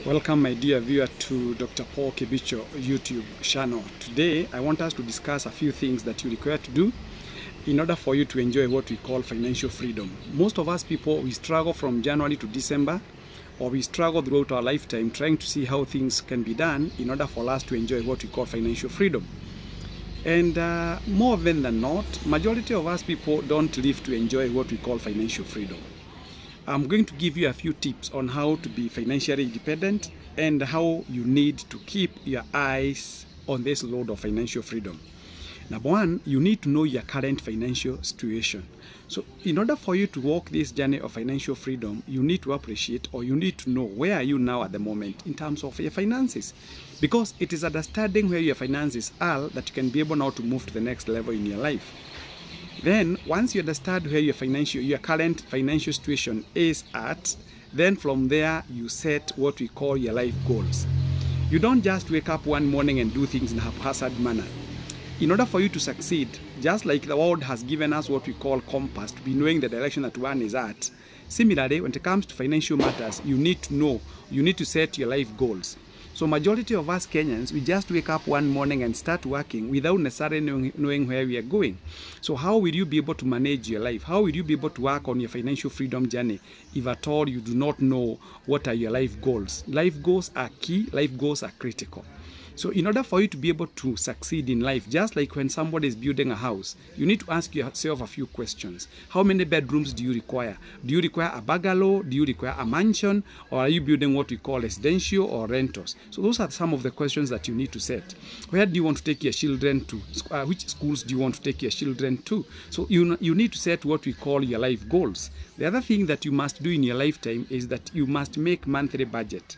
Welcome, my dear viewer, to Dr. Paul Kibicho YouTube channel. Today, I want us to discuss a few things that you require to do in order for you to enjoy what we call financial freedom. Most of us people, we struggle from January to December, or we struggle throughout our lifetime trying to see how things can be done in order for us to enjoy what we call financial freedom. And more often than not, majority of us people don't live to enjoy what we call financial freedom. I'm going to give you a few tips on how to be financially independent and how you need to keep your eyes on this load of financial freedom. Number one, you need to know your current financial situation. So in order for you to walk this journey of financial freedom, you need to appreciate, or you need to know where are you now at the moment in terms of your finances. Because it is understanding where your finances are that you can be able now to move to the next level in your life. Then, once you understand where your current financial situation is at, then from there you set what we call your life goals. You don't just wake up one morning and do things in a haphazard manner. In order for you to succeed, just like the world has given us what we call compass to be knowing the direction that one is at, similarly, when it comes to financial matters, you need to know, you need to set your life goals. So majority of us Kenyans, we just wake up one morning and start working without necessarily knowing where we are going. So how will you be able to manage your life? How will you be able to work on your financial freedom journey if at all you do not know what are your life goals? Life goals are key, life goals are critical. So in order for you to be able to succeed in life, just like when somebody is building a house, you need to ask yourself a few questions. How many bedrooms do you require? Do you require a bungalow? Do you require a mansion? Or are you building what we call residential or rentals? So those are some of the questions that you need to set. Where do you want to take your children to? Which schools do you want to take your children to? So you need to set what we call your life goals. The other thing that you must do in your lifetime is that you must make monthly budget.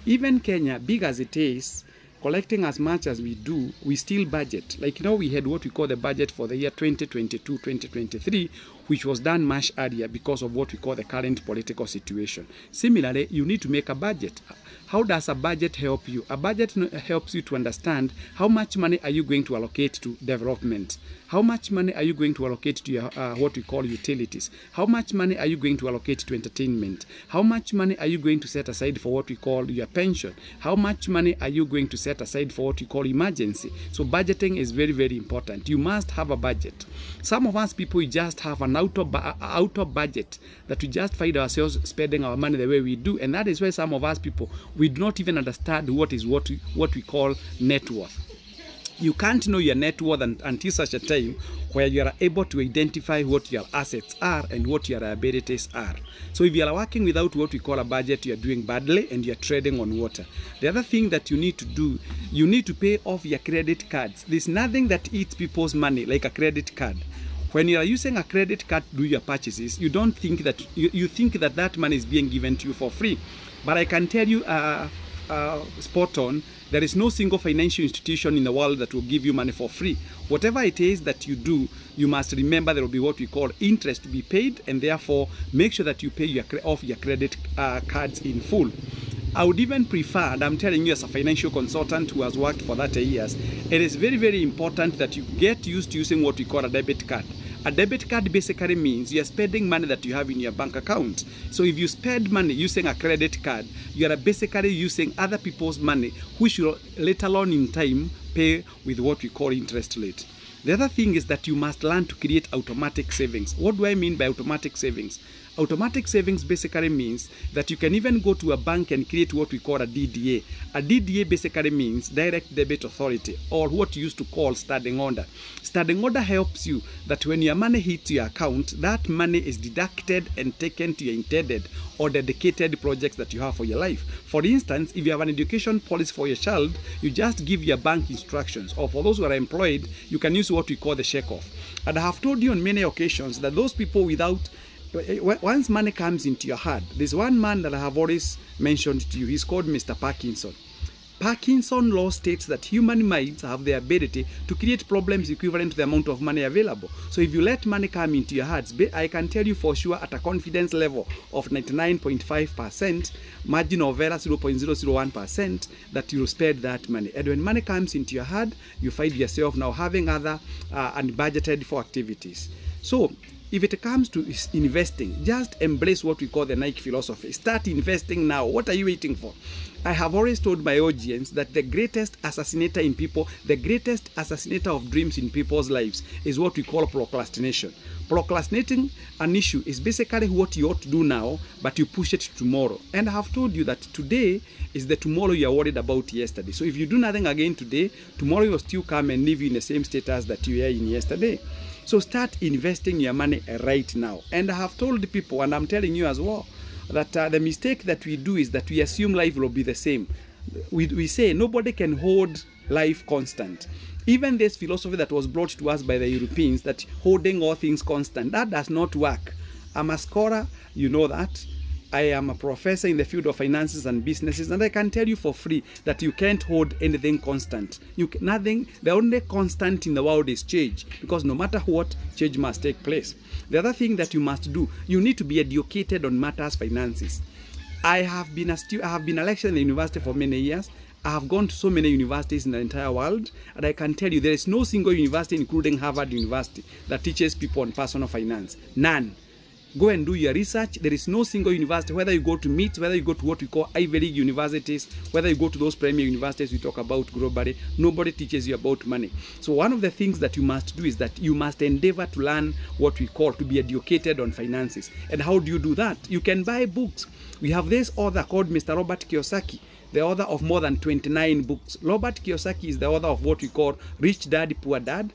Even Kenya, big as it is, collecting as much as we do, we still budget. Like now we had what we call the budget for the year 2022-2023, which was done much earlier because of what we call the current political situation. Similarly, you need to make a budget. How does a budget help you? A budget helps you to understand how much money are you going to allocate to development. How much money are you going to allocate to your, what we call utilities? How much money are you going to allocate to entertainment? How much money are you going to set aside for what we call your pension? How much money are you going to set aside for what we call emergency? So budgeting is very, very important. You must have a budget. Some of us people, we just have an out of budget that we just find ourselves spending our money the way we do. And that is why some of us people, we do not even understand what we call net worth. You can't know your net worth until such a time where you are able to identify what your assets are and what your liabilities are. So if you are working without what we call a budget, you are doing badly and you are treading on water. The other thing that you need to do, you need to pay off your credit cards. There's nothing that eats people's money like a credit card. When you are using a credit card to do your purchases, you don't think that, you think that that money is being given to you for free. But I can tell you, spot on, there is no single financial institution in the world that will give you money for free. Whatever it is that you do, you must remember there will be what we call interest to be paid, and therefore make sure that you pay off your credit cards in full. I would even prefer, and I'm telling you as a financial consultant who has worked for 30 years, it is very, very important that you get used to using what we call a debit card. A debit card basically means you're spending money that you have in your bank account. So if you spend money using a credit card, you are basically using other people's money, which will later on in time pay with what we call interest rate. The other thing is that you must learn to create automatic savings. What do I mean by automatic savings? Automatic savings basically means that you can even go to a bank and create what we call a DDA. A DDA basically means direct debit authority, or what you used to call standing order. Standing order helps you that when your money hits your account, that money is deducted and taken to your intended or dedicated projects that you have for your life. For instance, if you have an education policy for your child, you just give your bank instructions, or for those who are employed, you can use what we call the check-off. And I have told you on many occasions that those people once money comes into your hand, there's one man that I have always mentioned to you. He's called Mr. Parkinson. Parkinson law states that human minds have the ability to create problems equivalent to the amount of money available. So if you let money come into your hands, I can tell you for sure at a confidence level of 99.5%, margin of error 0.001%, that you'll spend that money. And when money comes into your hand, you find yourself now having other unbudgeted for activities. So if it comes to investing, just embrace what we call the Nike philosophy. Start investing now. What are you waiting for? I have always told my audience that the greatest assassinator in people, the greatest assassinator of dreams in people's lives is what we call procrastination. Procrastinating an issue is basically what you ought to do now, but you push it to tomorrow. And I have told you that today is the tomorrow you are worried about yesterday. So if you do nothing again today, tomorrow will still come and leave you in the same status that you were in yesterday. So start investing your money right now. And I have told people, and I'm telling you as well, that the mistake that we do is that we assume life will be the same. We say nobody can hold life constant. Even this philosophy that was brought to us by the Europeans, that holding all things constant, that does not work. I'm a scholar, you know that. I am a professor in the field of finances and businesses, and I can tell you for free that you can't hold anything constant. The only constant in the world is change, because no matter what, change must take place. The other thing that you must do, you need to be educated on matters finances. I have been a lecturer in the university for many years. I have gone to so many universities in the entire world, and I can tell you there is no single university, including Harvard University, that teaches people on personal finance. None. Go and do your research. There is no single university, whether you go to MIT, whether you go to what we call Ivy League universities, whether you go to those premier universities we talk about globally, nobody teaches you about money. So one of the things that you must do is that you must endeavor to learn what we call to be educated on finances. And how do you do that? You can buy books. We have this author called Mr. Robert Kiyosaki, the author of more than 29 books. Robert Kiyosaki is the author of what we call Rich Dad, Poor Dad,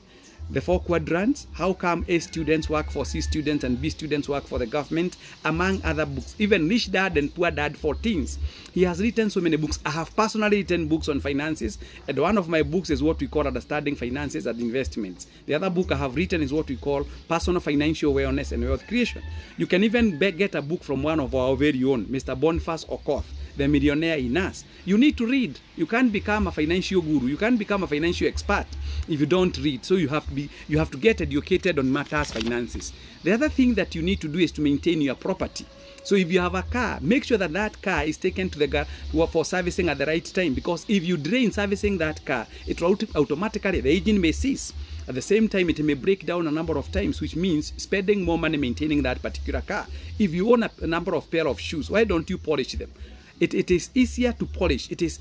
The 4 Quadrants, How Come A Students Work for C Students and B Students Work for the Government, among other books. Even Rich Dad and Poor Dad for Teens. He has written so many books. I have personally written books on finances, and one of my books is what we call Understanding Finances and Investments. The other book I have written is what we call Personal Financial Awareness and Wealth Creation. You can even get a book from one of our very own, Mr. Boniface Okoth, The Millionaire in Us. You need to read. You can't become a financial guru. You can't become a financial expert if you don't read. So you have to get educated on matters finances. The other thing that you need to do is to maintain your property. So if you have a car, make sure that that car is taken to the garage for servicing at the right time, because if you delay in servicing that car, it will automatically, the engine may cease. At the same time, it may break down a number of times, which means spending more money maintaining that particular car. If you own a number of pair of shoes, why don't you polish them? It is easier to polish. It is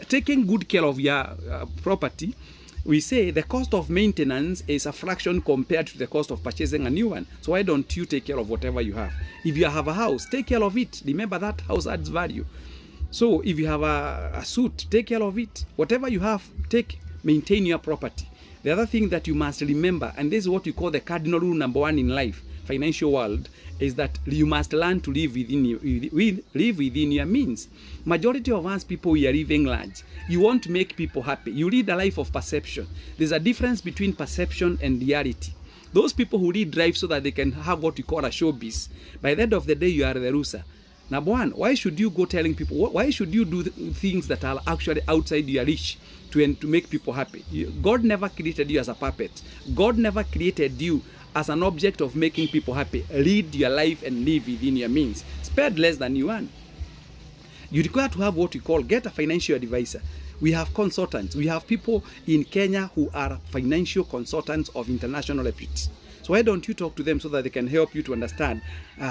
taking good care of your property. We say the cost of maintenance is a fraction compared to the cost of purchasing a new one. So why don't you take care of whatever you have? If you have a house, take care of it. Remember that house adds value. So if you have a suit, take care of it. Whatever you have, maintain your property. The other thing that you must remember, and this is what we call the cardinal rule number 1 in life, financial world, is that you must learn to live within your means. Majority of us people, we are living large. You want to make people happy. You lead a life of perception. There's a difference between perception and reality. Those people who lead life so that they can have what we call a showbiz, by the end of the day, you are the loser. Number one, why should you go telling people, why should you do things that are actually outside your reach to make people happy? God never created you as a puppet. God never created you as an object of making people happy. Lead your life and live within your means. Spend less than you earn. You require to have what we call, get a financial advisor. We have consultants. We have people in Kenya who are financial consultants of international repute. So why don't you talk to them so that they can help you to understand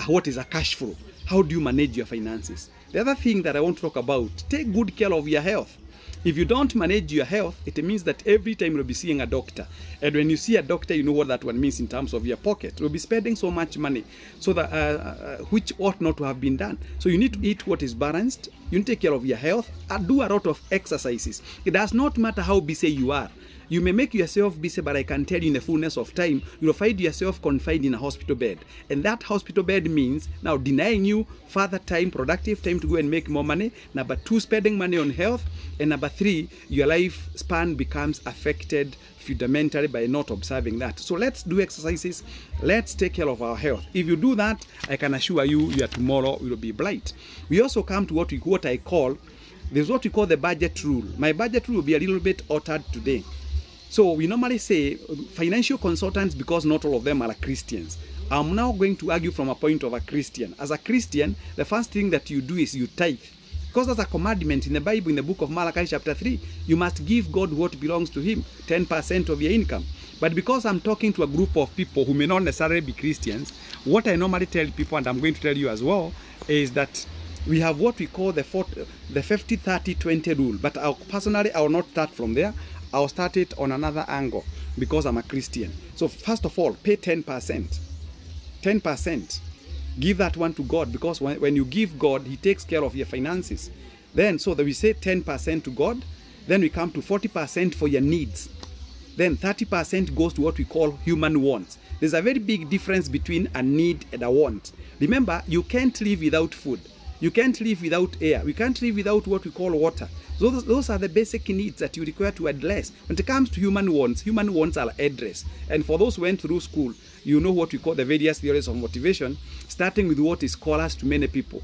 what is a cash flow? How do you manage your finances? The other thing that I want to talk about, take good care of your health. If you don't manage your health, it means that every time you'll be seeing a doctor. And when you see a doctor, you know what that one means in terms of your pocket. You'll be spending so much money, so that which ought not to have been done. So you need to eat what is balanced. You need to take care of your health and do a lot of exercises. It does not matter how busy you are. You may make yourself busy, but I can tell you in the fullness of time, you'll find yourself confined in a hospital bed. And that hospital bed means now denying you further time, productive time to go and make more money. Number 2, spending money on health. And number 3, your lifespan becomes affected fundamentally by not observing that. So let's do exercises. Let's take care of our health. If you do that, I can assure you, your tomorrow will be bright. We also come to what I call, there's what we call the budget rule. My budget rule will be a little bit altered today. So we normally say financial consultants, because not all of them are Christians. I'm now going to argue from a point of a Christian. As a Christian, the first thing that you do is you tithe. Because there's a commandment in the Bible, in the book of Malachi chapter 3, you must give God what belongs to him, 10% of your income. But because I'm talking to a group of people who may not necessarily be Christians, what I normally tell people, and I'm going to tell you as well, is that we have what we call the 50-30-20 rule. But personally, I will not start from there. I'll start it on another angle because I'm a Christian. So first of all, pay 10%. 10%. Give that one to God, because when you give God, He takes care of your finances. Then, so that we say 10% to God, then we come to 40% for your needs. Then 30% goes to what we call human wants. There's a very big difference between a need and a want. Remember, you can't live without food. You can't live without air. We can't live without what we call water. So those are the basic needs that you require to address. When it comes to human wants are addressed. And for those who went through school, you know what we call the various theories of motivation, starting with what is called to many people.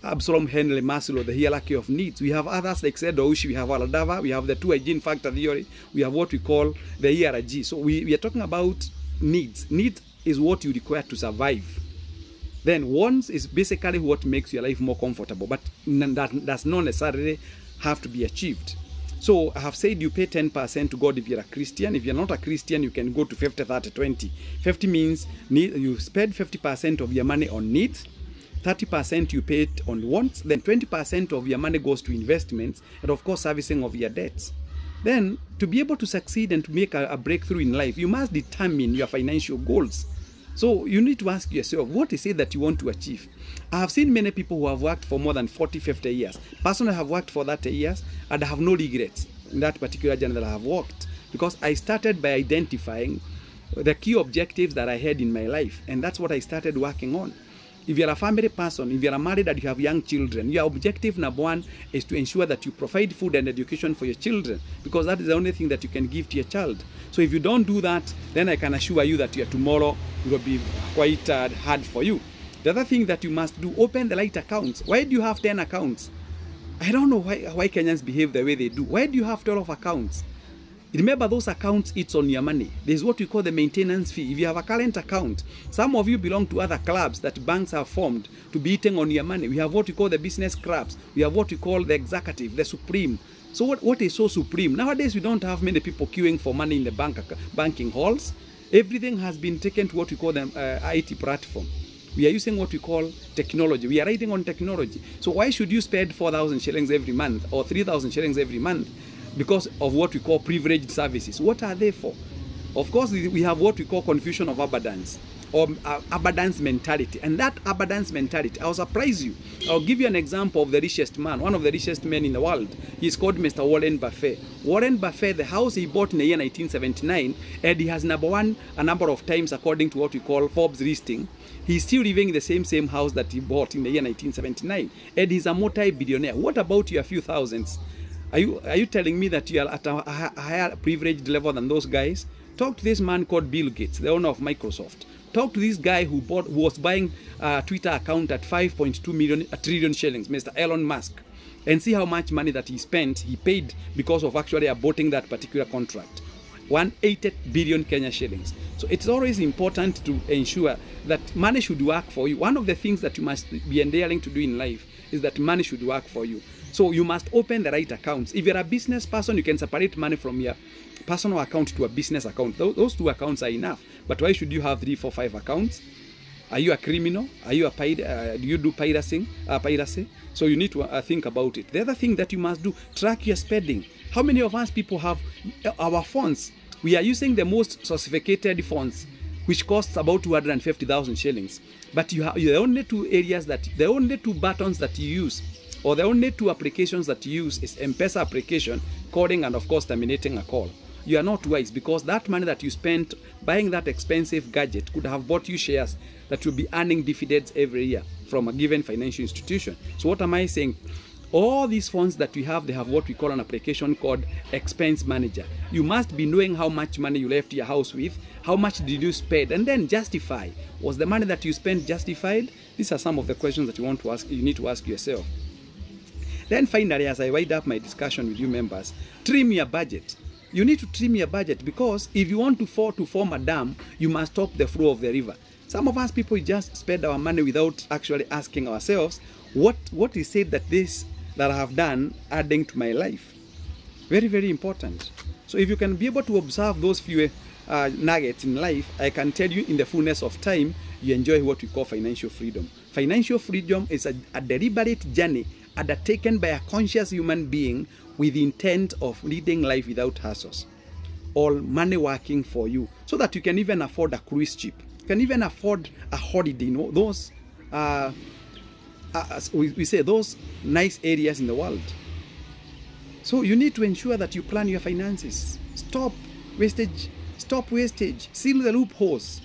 Absalom, Henry, Maslow, the hierarchy of needs. We have others like Desirous, we have Aldava, we have the 2 hygiene factor theory, we have what we call the ERG. So we are talking about needs. Needs is what you require to survive. Then wants is basically what makes your life more comfortable, but that does not necessarily have to be achieved. So I have said you pay 10% to God if you're a Christian. If you're not a Christian, you can go to 50-30-20. 50 means you spend 50% of your money on needs, 30% you pay it on wants, then 20% of your money goes to investments, and of course servicing of your debts. Then to be able to succeed and to make a breakthrough in life, you must determine your financial goals. So you need to ask yourself, what is it that you want to achieve? I have seen many people who have worked for more than 40-50 years. Personally, I have worked for 30 years and I have no regrets in that particular journey that I have worked, because I started by identifying the key objectives that I had in my life, and that's what I started working on. If you're a family person, if you're married and you have young children, your objective number one is to ensure that you provide food and education for your children, because that is the only thing that you can give to your child. So if you don't do that, then I can assure you that your tomorrow will be quite hard for you. The other thing that you must do, open the right accounts. Why do you have 10 accounts? I don't know why Kenyans behave the way they do. Why do you have 12 accounts? Remember, those accounts, it's on your money. There's what we call the maintenance fee. If you have a current account, some of you belong to other clubs that banks have formed to be eating on your money. We have what we call the business clubs. We have what we call the executive, the supreme. So what is so supreme? Nowadays, we don't have many people queuing for money in the banking halls. Everything has been taken to what we call the IT platform. We are using what we call technology. We are riding on technology. So why should you spend 4,000 shillings every month or 3,000 shillings every month? Because of what we call privileged services. What are they for? Of course, we have what we call confusion of abundance, or abundance mentality. And that abundance mentality, I'll surprise you. I'll give you an example of the richest man, one of the richest men in the world. He's called Mr. Warren Buffett. Warren Buffett, the house he bought in the year 1979, and he has number one a number of times according to what we call Forbes listing. He's still living in the same house that he bought in the year 1979. And he's a multi-billionaire. What about your few thousands? Are you telling me that you are at a higher privileged level than those guys? Talk to this man called Bill Gates, the owner of Microsoft. Talk to this guy who was buying a Twitter account at 5.2 trillion shillings, Mr. Elon Musk, and see how much money that he paid because of actually aborting that particular contract. 180 billion Kenya shillings. So it's always important to ensure that money should work for you. One of the things that you must be endearing to do in life is that money should work for you. So you must open the right accounts. If you're a business person, you can separate money from your personal account to a business account. Those two accounts are enough. But why should you have 3, 4, 5 accounts? Are you a criminal? Are you do you do piracy? So you need to think about it. The other thing that you must do, track your spending. How many of us people have our phones? We are using the most sophisticated phones, which costs about 250,000 shillings. But the only two areas the only two buttons that you use, or the only two applications that you use is M-Pesa application, calling, and of course terminating a call. You are not wise, because that money that you spent buying that expensive gadget could have bought you shares that will be earning dividends every year from a given financial institution. So what am I saying? All these funds that we have, they have what we call an application called Expense Manager. You must be knowing how much money you left your house with, how much did you spend, and then justify. Was the money that you spent justified? These are some of the questions that you need to ask yourself. Then finally, as I wind up my discussion with you members, trim your budget. You need to trim your budget, because if you want to form a dam, you must stop the flow of the river. Some of us people just spend our money without actually asking ourselves, what is it that I have done adding to my life? Very, very important. So if you can be able to observe those few nuggets in life, I can tell you in the fullness of time, you enjoy what we call financial freedom. Financial freedom is a deliberate journey undertaken by a conscious human being with the intent of leading life without hassles, or money working for you, so that you can even afford a cruise ship. You can even afford a holiday. You know, those we say those nice areas in the world. So you need to ensure that you plan your finances. Stop wastage. Stop wastage. Seal the loopholes.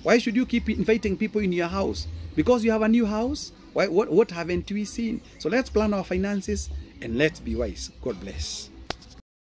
Why should you keep inviting people in your house? Because you have a new house? Why, what haven't we seen? So let's plan our finances and let's be wise. God bless.